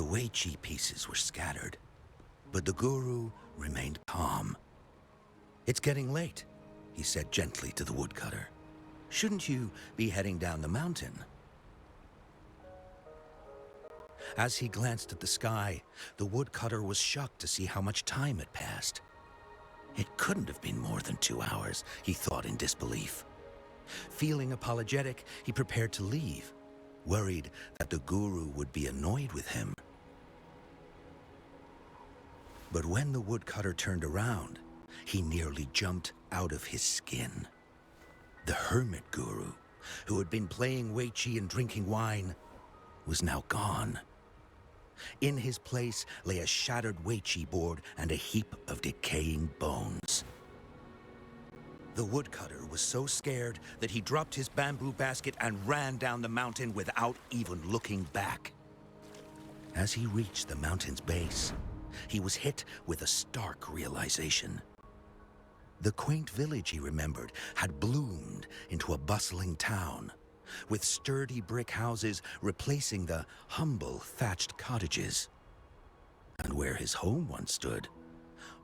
The Weiqi pieces were scattered, but the guru remained calm. "It's getting late," he said gently to the woodcutter. "Shouldn't you be heading down the mountain?" As he glanced at the sky, the woodcutter was shocked to see how much time had passed. It couldn't have been more than 2 hours, he thought in disbelief. Feeling apologetic, he prepared to leave, worried that the guru would be annoyed with him. But when the woodcutter turned around, he nearly jumped out of his skin. The hermit guru, who had been playing Weiqi and drinking wine, was now gone. In his place lay a shattered Weiqi board and a heap of decaying bones. The woodcutter was so scared that he dropped his bamboo basket and ran down the mountain without even looking back. As he reached the mountain's base, he was hit with a stark realization. The quaint village he remembered had bloomed into a bustling town, with sturdy brick houses replacing the humble thatched cottages. And where his home once stood,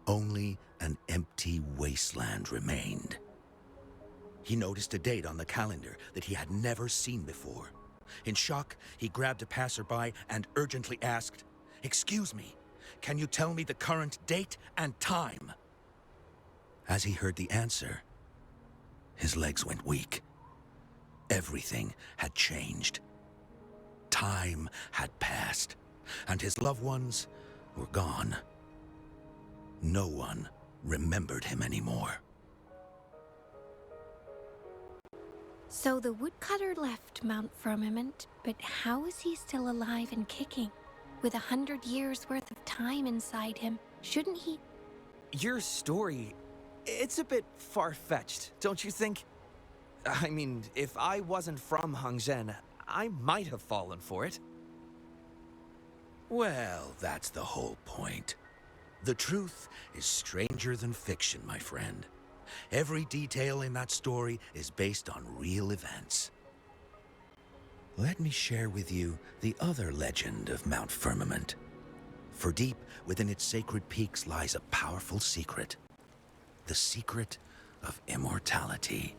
only an empty wasteland remained. He noticed a date on the calendar that he had never seen before. In shock, he grabbed a passerby and urgently asked, "Excuse me, can you tell me the current date and time?" As he heard the answer, his legs went weak. Everything had changed. Time had passed, and his loved ones were gone. No one remembered him anymore. So the woodcutter left Mount Firmament, but how is he still alive and kicking? With 100 years worth of time inside him, shouldn't he? Your story, it's a bit far-fetched, don't you think? I mean, if I wasn't from Hongzhen, I might have fallen for it. Well, that's the whole point. The truth is stranger than fiction, my friend. Every detail in that story is based on real events. Let me share with you the other legend of Mount Firmament. For deep within its sacred peaks lies a powerful secret. The secret of immortality.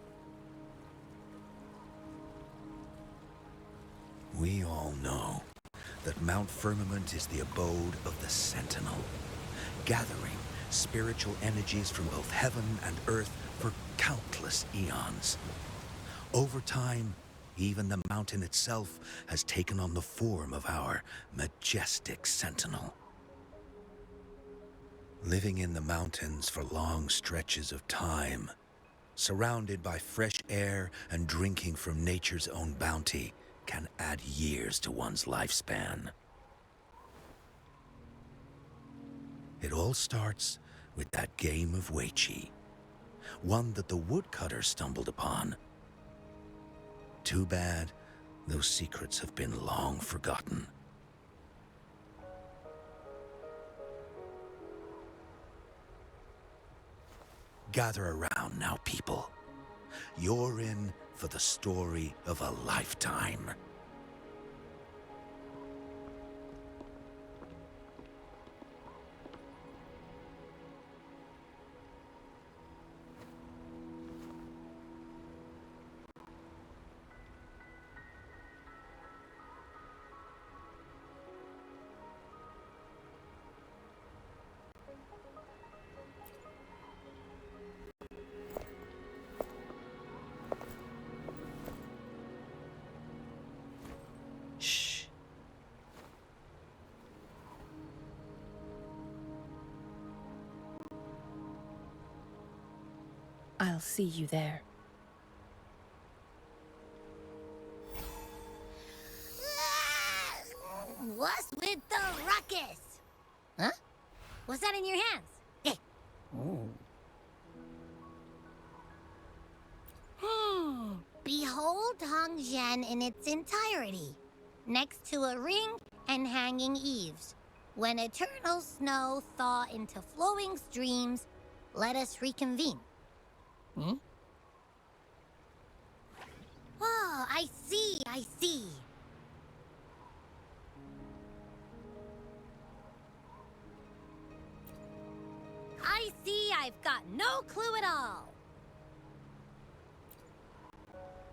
We all know that Mount Firmament is the abode of the Sentinel, gathering spiritual energies from both heaven and earth for countless eons. Over time, even the mountain itself has taken on the form of our majestic sentinel. Living in the mountains for long stretches of time, surrounded by fresh air and drinking from nature's own bounty, can add years to one's lifespan. It all starts with that game of Weiqi, one that the woodcutter stumbled upon. Too bad those secrets have been long forgotten. Gather around now, people. You're in for the story of a lifetime. Shh. I'll see you there. What's with the ruckus? Huh? What's that in your hands? Hey. Behold Hongzhen in its entirety, next to a ring and hanging eaves. When eternal snow thaw into flowing streams, let us reconvene. Oh, I see. I see I've got no clue at all.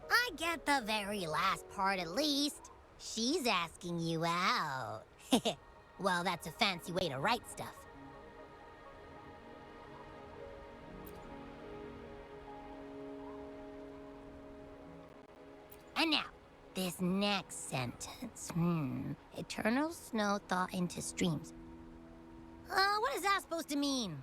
I get the very last part at least. She's asking you out. Well, that's a fancy way to write stuff. And now, this next sentence. Eternal snow thaw into streams. What is that supposed to mean?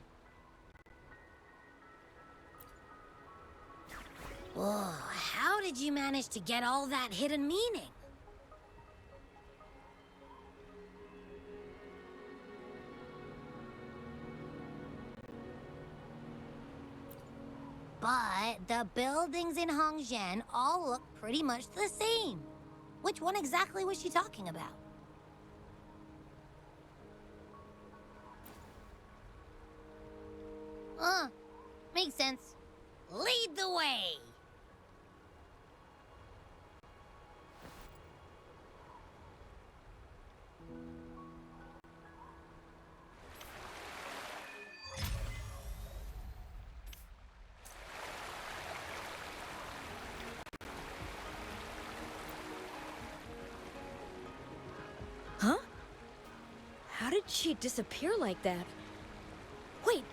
Whoa, how did you manage to get all that hidden meaning? But the buildings in Hongzhen all look pretty much the same. Which one exactly was she talking about? Makes sense. Lead the way! Huh? How did she disappear like that? Wait,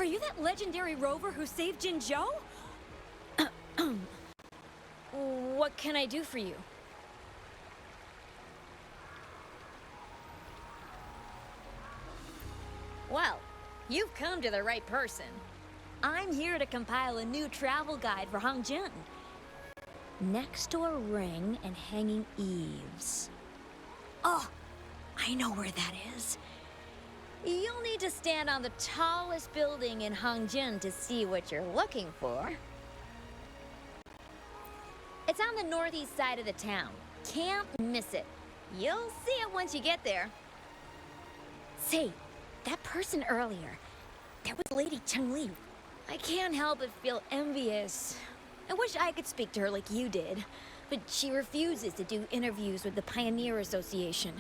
are you that legendary rover who saved Jinzhou? What can I do for you? Well, you've come to the right person. I'm here to compile a new travel guide for Hongzhen. Next to a ring and hanging eaves. Oh, I know where that is. You'll need to stand on the tallest building in Hongzhen to see what you're looking for. It's on the northeast side of the town. Can't miss it. You'll see it once you get there. Say, that person earlier, that was Lady Chengli. I can't help but feel envious. I wish I could speak to her like you did, but she refuses to do interviews with the Pioneer Association.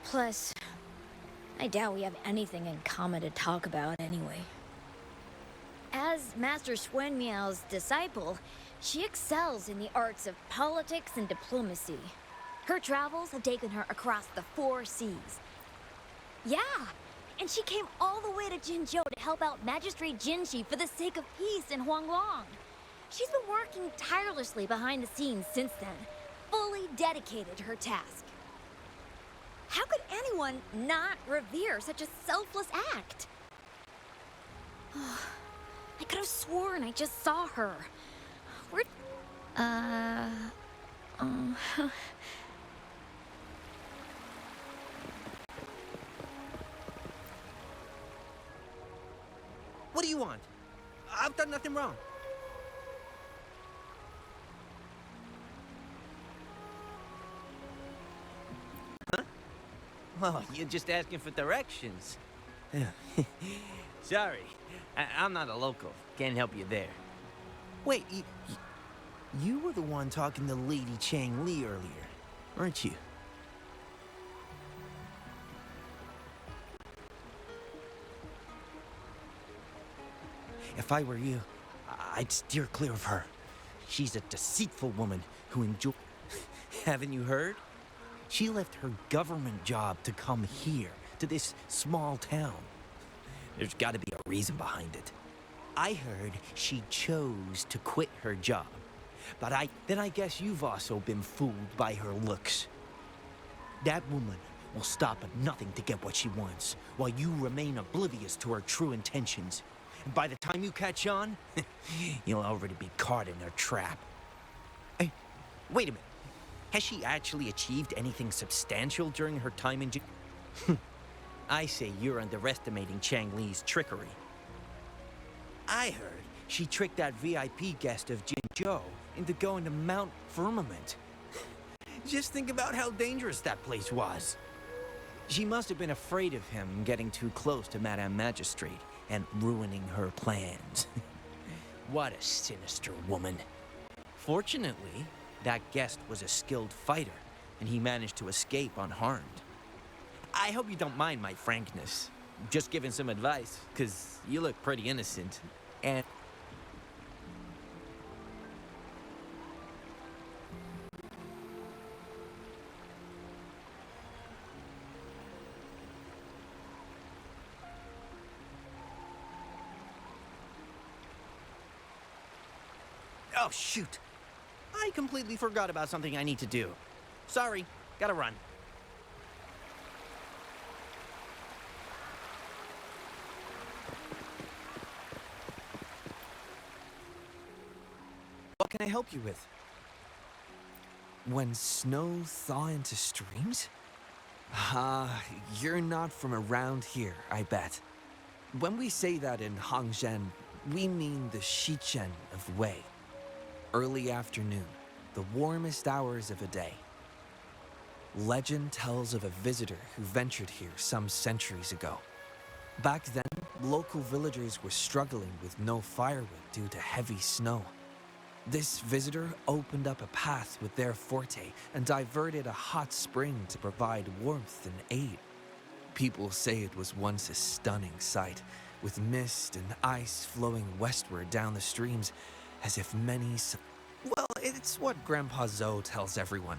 Plus, I doubt we have anything in common to talk about anyway. As Master Xuan Miao's disciple, she excels in the arts of politics and diplomacy. Her travels have taken her across the 4 seas. Yeah, and she came all the way to Jinzhou to help out Magistrate Jinshi for the sake of peace in Huanglong. She's been working tirelessly behind the scenes since then, fully dedicated to her task. How could anyone not revere such a selfless act? I could have sworn I just saw her. Where... What do you want? I've done nothing wrong. Huh? Well, you're just asking for directions. Sorry, I'm not a local. Can't help you there. Wait, you were the one talking to Lady Chang Li earlier, weren't you? If I were you, I'd steer clear of her. She's a deceitful woman who enjoys... Haven't you heard? She left her government job to come here, to this small town. There's gotta be a reason behind it. I heard she chose to quit her job. But I guess you've also been fooled by her looks. That woman will stop at nothing to get what she wants, while you remain oblivious to her true intentions. And by the time you catch on, you'll already be caught in her trap. Hey, wait a minute. Has she actually achieved anything substantial during her time in I say you're underestimating Chang Li's trickery. I heard she tricked that VIP guest of Jinzhou into going to Mount Firmament. Just think about how dangerous that place was. She must have been afraid of him getting too close to Madame Magistrate and ruining her plans. What a sinister woman. Fortunately, that guest was a skilled fighter, and he managed to escape unharmed. I hope you don't mind my frankness. Just giving some advice, because you look pretty innocent. And... Oh, shoot! I completely forgot about something I need to do. Sorry, gotta run. What can I help you with? When snow thaw into streams? You're not from around here, I bet. When we say that in Hangzhen, we mean the Shichen of Wei. Early afternoon, the warmest hours of a day. Legend tells of a visitor who ventured here some centuries ago. Back then, local villagers were struggling with no firewood due to heavy snow. This visitor opened up a path with their forte and diverted a hot spring to provide warmth and aid. People say it was once a stunning sight, with mist and ice flowing westward down the streams, as if Well, it's what Grandpa Zoe tells everyone.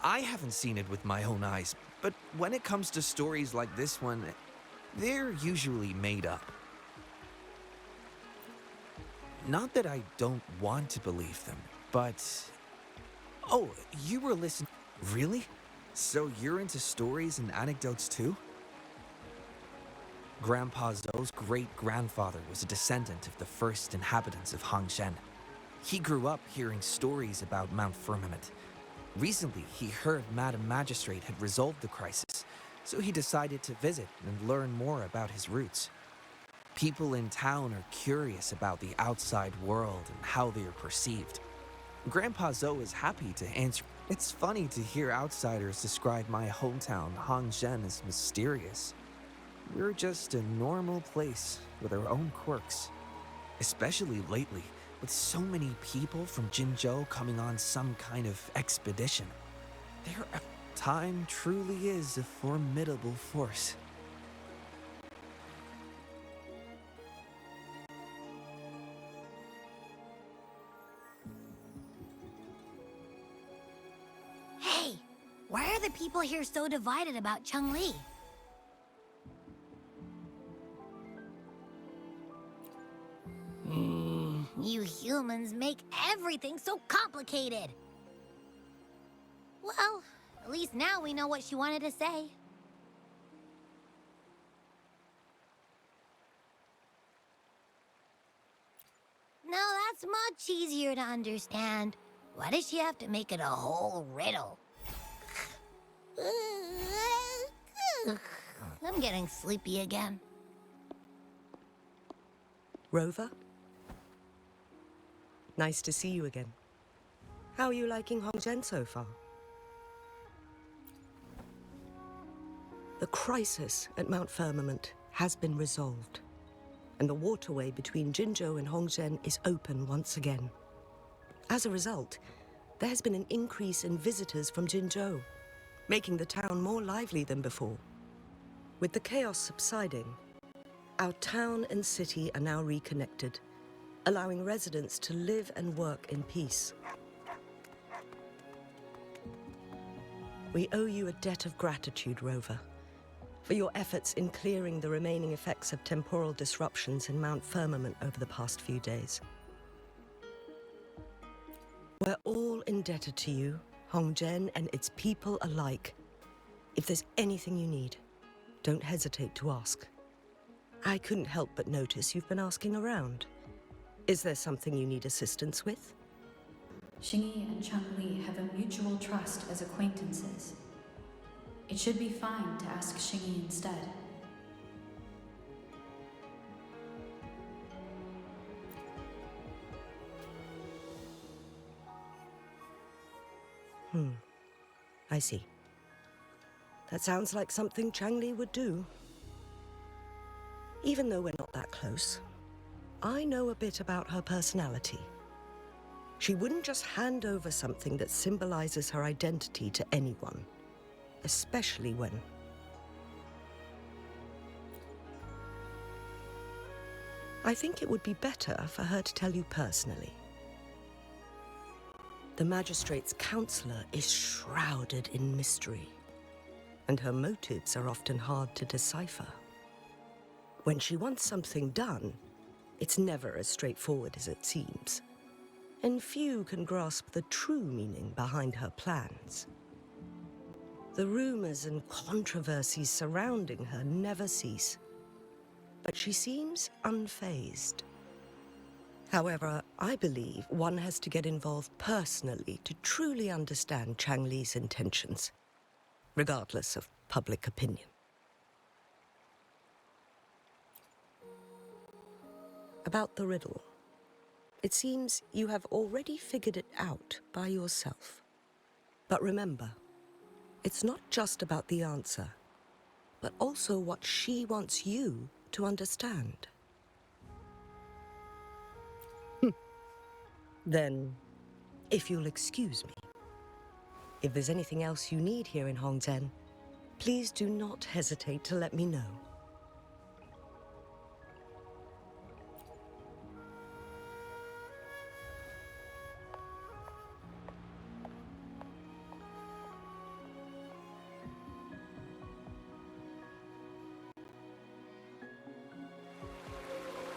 I haven't seen it with my own eyes, but when it comes to stories like this one, they're usually made up. Not that I don't want to believe them, but... Oh, you were listening... Really? So you're into stories and anecdotes too? Grandpa Zoe's great-grandfather was a descendant of the first inhabitants of Hangzhen. He grew up hearing stories about Mount Firmament. Recently, he heard Madam Magistrate had resolved the crisis, so he decided to visit and learn more about his roots. People in town are curious about the outside world and how they are perceived. Grandpa Zoe is happy to answer. It's funny to hear outsiders describe my hometown, Hangzhen, as mysterious. We're just a normal place with our own quirks. Especially lately, with so many people from Jinzhou coming on some kind of expedition. Time truly is a formidable force. Hey, why are the people here so divided about Cheng-Li? You humans make everything so complicated. Well, at least now we know what she wanted to say. No, that's much easier to understand. Why does she have to make it a whole riddle? I'm getting sleepy again. Rover? Nice to see you again. How are you liking Hongzhen so far? The crisis at Mount Firmament has been resolved, and the waterway between Jinzhou and Hongzhen is open once again. As a result, there has been an increase in visitors from Jinzhou, making the town more lively than before. With the chaos subsiding, our town and city are now reconnected, allowing residents to live and work in peace. We owe you a debt of gratitude, Rover, for your efforts in clearing the remaining effects of temporal disruptions in Mount Firmament over the past few days. We're all indebted to you, Hongzhen and its people alike. If there's anything you need, don't hesitate to ask. I couldn't help but notice you've been asking around. Is there something you need assistance with? Xingyi and Cheng-Li have a mutual trust as acquaintances. It should be fine to ask Xingyi instead. I see. That sounds like something Cheng-Li would do. Even though we're not that close, I know a bit about her personality. She wouldn't just hand over something that symbolizes her identity to anyone, especially when... I think it would be better for her to tell you personally. The magistrate's counselor is shrouded in mystery, and her motives are often hard to decipher. When she wants something done, it's never as straightforward as it seems, and few can grasp the true meaning behind her plans. The rumors and controversies surrounding her never cease, but she seems unfazed. However, I believe one has to get involved personally to truly understand Changli's intentions, regardless of public opinion. About the riddle. It seems you have already figured it out by yourself. But remember, it's not just about the answer, but also what she wants you to understand. Then, if you'll excuse me, if there's anything else you need here in Hongzhen, please do not hesitate to let me know.